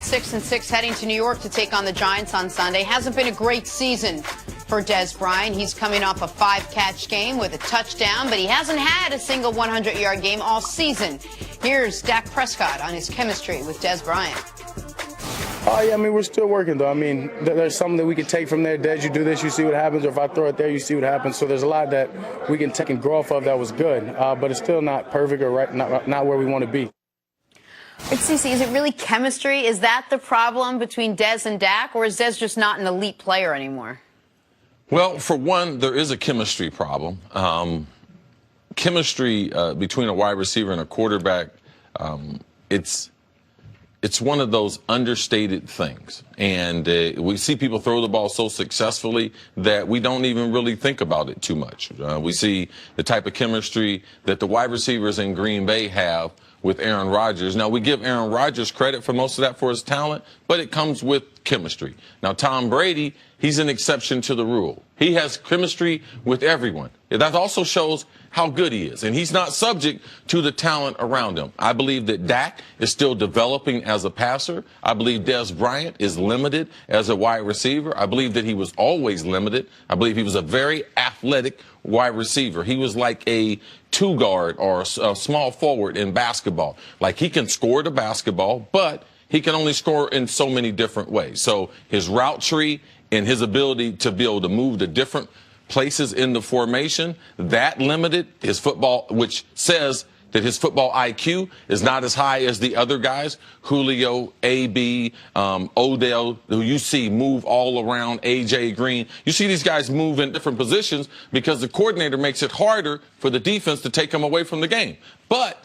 6-6 heading to New York to take on the Giants on Sunday. Hasn't been a great season for Dez Bryant. He's coming off a 5-catch game with a touchdown, but he hasn't had a single 100-yard game all season. Here's Dak Prescott on his chemistry with Dez Bryant. Oh, yeah, I mean, we're still working, though. I mean, there's something that we can take from there. Dez, you do this, you see what happens. Or if I throw it there, you see what happens. So there's a lot that we can take and grow off of that was good. But it's still not perfect or right, not where we want to be. Cece, is it really chemistry? Is that the problem between Dez and Dak? Or is Dez just not an elite player anymore? Well, for one, there is a chemistry problem. Chemistry between a wide receiver and a quarterback, it's one of those understated things. And we see people throw the ball so successfully that we don't even really think about it too much. We see the type of chemistry that the wide receivers in Green Bay have with Aaron Rodgers. Now, we give Aaron Rodgers credit for most of that for his talent, but it comes with chemistry. Now, Tom Brady, he's an exception to the rule. He has chemistry with everyone. That also shows how good he is, and he's not subject to the talent around him. I believe that Dak is still developing as a passer. I believe Dez Bryant is limited as a wide receiver. I believe that he was always limited. I believe he was a very athletic wide receiver. He was like a two-guard or a small forward in basketball. Like, he can score the basketball, but he can only score in so many different ways. So his route tree and his ability to be able to move to different places in the formation, that limited his football, which says that his football IQ is not as high as the other guys, Julio, AB, Odell, who you see move all around, AJ Green. You see these guys move in different positions because the coordinator makes it harder for the defense to take him away from the game. But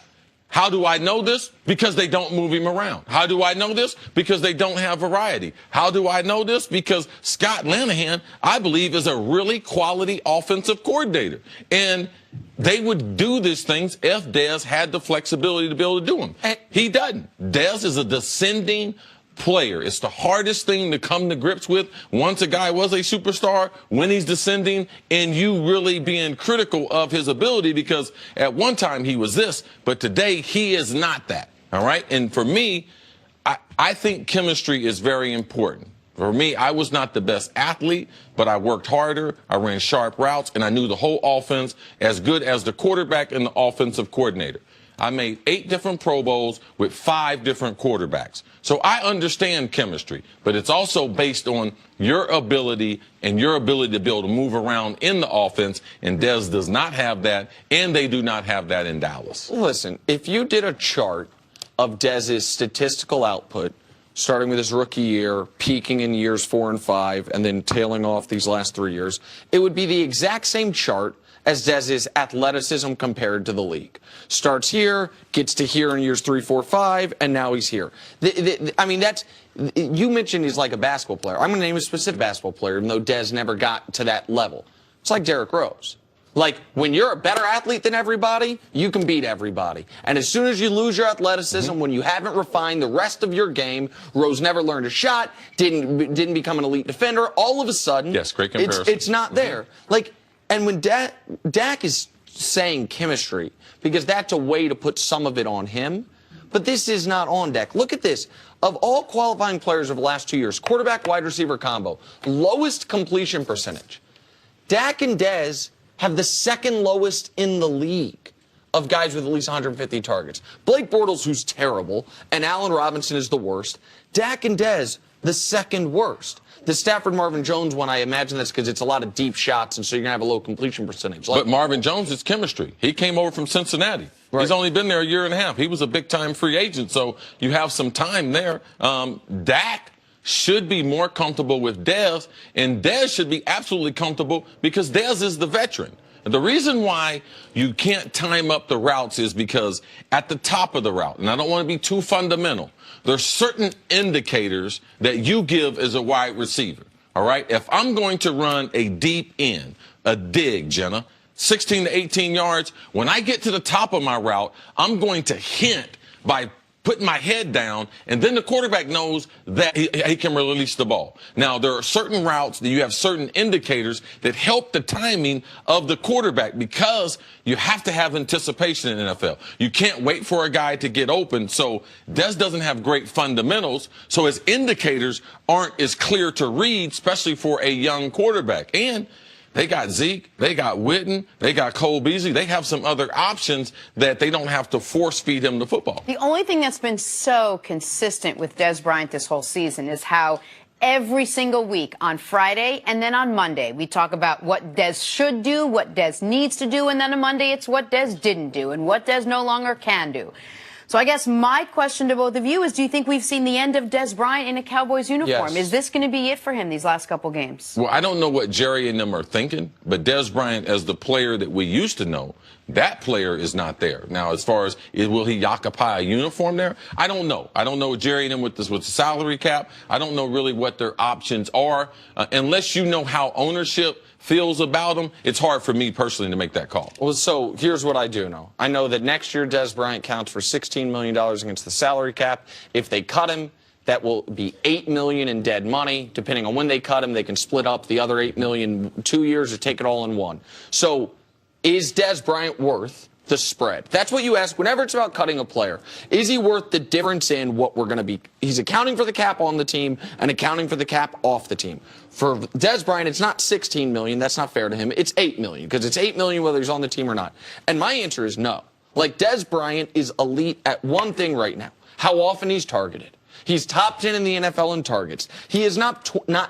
how do I know this? Because they don't move him around. How do I know this? Because they don't have variety. How do I know this? Because Scott Linehan, I believe, is a really quality offensive coordinator. And they would do these things if Dez had the flexibility to be able to do them. He doesn't. Dez is a descending player. It's the hardest thing to come to grips with once a guy was a superstar, when he's descending, and you really being critical of his ability, because at one time he was this, but today he is not that. All right. And for me, I think chemistry is very important. For me, I was not the best athlete, but I worked harder. I ran sharp routes, and I knew the whole offense as good as the quarterback and the offensive coordinator. I made 8 different Pro Bowls with 5 different quarterbacks. So I understand chemistry, but it's also based on your ability and your ability to be able to move around in the offense, and Dez does not have that, and they do not have that in Dallas. Listen, if you did a chart of Dez's statistical output, starting with his rookie year, peaking in years 4 and 5, and then tailing off these last 3 years, it would be the exact same chart as Dez's athleticism compared to the league. Starts here, gets to here in years 3, 4, 5, and now he's here. I mean, you mentioned he's like a basketball player. I'm going to name a specific basketball player, even though Dez never got to that level. It's like Derrick Rose. Like, when you're a better athlete than everybody, you can beat everybody. And as soon as you lose your athleticism, when you haven't refined the rest of your game, Rose never learned a shot, didn't become an elite defender, all of a sudden, yes, great comparison. It's not there. Like, and when Dak is saying chemistry, because that's a way to put some of it on him, but this is not on Dak. Look at this. Of all qualifying players of the last 2 years, quarterback, wide receiver combo, lowest completion percentage. Dak and Dez have the second lowest in the league of guys with at least 150 targets. Blake Bortles, who's terrible, and Allen Robinson is the worst. Dak and Dez, the second worst. The Stafford Marvin Jones one, I imagine that's because it's a lot of deep shots, and so you're going to have a low completion percentage. But Marvin Jones is chemistry. He came over from Cincinnati. Right. He's only been there a year and a half. He was a big-time free agent, so you have some time there. Dak should be more comfortable with Dez, and Dez should be absolutely comfortable because Dez is the veteran. The reason why you can't time up the routes is because at the top of the route, and I don't want to be too fundamental, there's certain indicators that you give as a wide receiver. All right? If I'm going to run a deep end, a dig, Jenna, 16 to 18 yards, when I get to the top of my route, I'm going to hint by putting my head down, and then the quarterback knows that he can release the ball. Now, there are certain routes that you have certain indicators that help the timing of the quarterback because you have to have anticipation in the NFL. You can't wait for a guy to get open. So Dez doesn't have great fundamentals, so his indicators aren't as clear to read, especially for a young quarterback. And they got Zeke, they got Witten, they got Cole Beasley. They have some other options that they don't have to force feed him the football. The only thing that's been so consistent with Dez Bryant this whole season is how every single week on Friday and then on Monday, we talk about what Dez should do, what Dez needs to do, and then on Monday it's what Dez didn't do and what Dez no longer can do. So I guess my question to both of you is, do you think we've seen the end of Dez Bryant in a Cowboys uniform? Yes. Is this going to be it for him these last couple games? Well, I don't know what Jerry and them are thinking, but Dez Bryant, as the player that we used to know, that player is not there. Now, as far as will he occupy a uniform there? I don't know. I don't know Jerry and them with the salary cap. I don't know really what their options are. Unless you know how ownership feels about him, it's hard for me personally to make that call. Well, so here's what I do know. I know that next year Dez Bryant counts for $16 million against the salary cap. If they cut him, that will be $8 million in dead money. Depending on when they cut him, they can split up the other $8 million 2 years or take it all in one. So is Dez Bryant worth the spread? That's what you ask whenever it's about cutting a player. Is he worth the difference in what we're going to be? He's accounting for the cap on the team and accounting for the cap off the team. For Dez Bryant, it's not $16 million. That's not fair to him. It's $8 million because it's $8 million whether he's on the team or not. And my answer is no. Like, Dez Bryant is elite at one thing right now: how often he's targeted. He's top 10 in the NFL in targets. He is not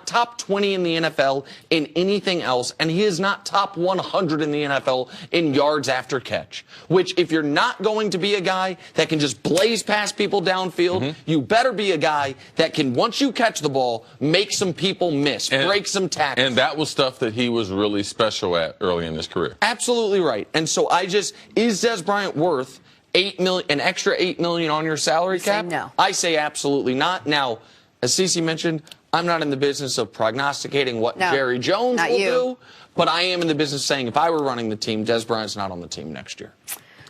top 20 in the NFL in anything else, and he is not top 100 in the NFL in yards after catch, which if you're not going to be a guy that can just blaze past people downfield, you better be a guy that can, once you catch the ball, make some people miss, break some tackles. And that was stuff that he was really special at early in his career. Absolutely right. And so is Dez Bryant worth $8 million, an extra $8 million on your salary cap? No. I say absolutely not. Now, as Cece mentioned, I'm not in the business of prognosticating what Jerry Jones will do, but I am in the business of saying if I were running the team, Dez Bryant's not on the team next year.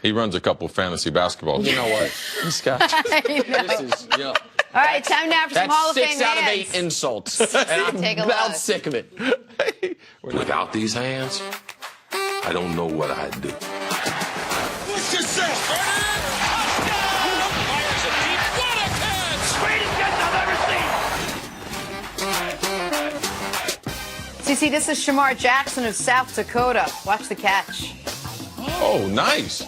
He runs a couple fantasy basketball teams. You know what? This guy. This is, you know, All right, time now for some Hall of Fame That's 6 out of 8 hands. insults. And I'm Take a about look. sick of it. Without these hands, I don't know what I'd do. CC, this is Shamar Jackson of South Dakota. Watch the catch. Oh, nice.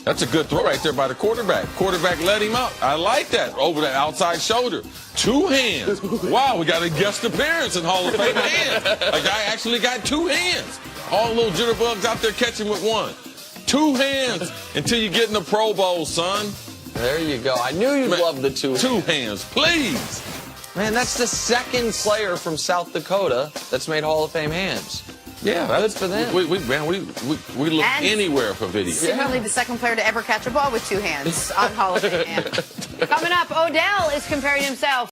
That's a good throw right there by the quarterback. Quarterback let him up. I like that. Over the outside shoulder. 2 hands. Wow, we got a guest appearance in Hall of Fame hands. A guy actually got 2 hands. All little jitterbugs out there catching with 1. 2 hands until you get in the Pro Bowl, son. There you go. I knew you'd love the 2 hands. 2 hands, please. Man, that's the second player from South Dakota that's made Hall of Fame hands. Yeah, Good for them. We look And anywhere for video. Similarly, the second player to ever catch a ball with 2 hands on Hall of Fame hands. Coming up, Odell is comparing himself